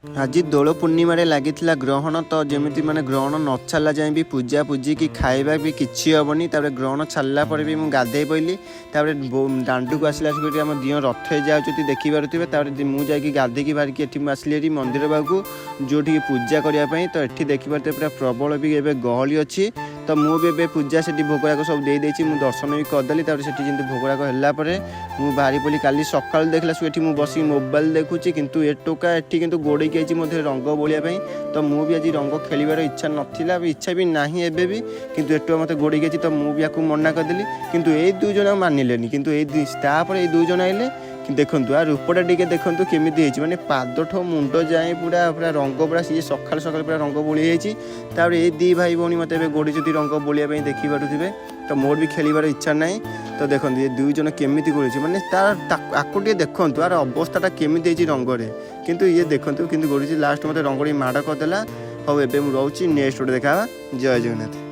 आज दोल पूर्णिम लगी ग्रहण तो जमी मैंने ग्रहण न छाला जाए भी पूजा पूजी कि खाଇବା भी किसी हेनी ग्रहण छाला भी मुझे गाधे पड़ी दांडू को आसला आम दिह रथ जाऊँ देखिपे मुझे गाधे बाहरिकी ये आसली मंदिर बाबू जो पूजा करने तो ये देखिपे पूरा प्रबल भी एवं गहली अच्छी तो मुझे पूजा से भोगराक सब दे दर्शन भी करदेली से भोगराक है मुझे बाहरी पड़ी काली सका देखला मुझे बस मोबाइल देखुची किंतु ए टोका एटी किंतु गोड़े कि मध्य रंग बोलिया तो मुझे आज रंग खेलार इच्छा नाला इच्छा भी ना एबे भी किंतु एटुआ मत गोड़े गई तो मुझे या मना करदेली किंतु ये दुई जन मानिले किंतु ये दुई जन आइले देखु आ रूपटा टी देखु केमी माने पादठ मुंड जाए पूरा पूरा रंग पूरा सी सकाल सकाल पूरा रंग बोली जापर ये दी भाई भौणी मत गोड़ी चुती रंग बोलिया देखी पारे तो मोर भी खेलार इच्छा ना तो देखो ये दुई जन केमी गोड़ी माने आपको देखु यार अवस्था केमी रंगे किंतु ये देखो कि गोड़ी लास्ट मत रंग माड़ करदेला हाँ एवं मुझे रोचे नेक्स्ट गोटे देखा जय जगन्नाथ।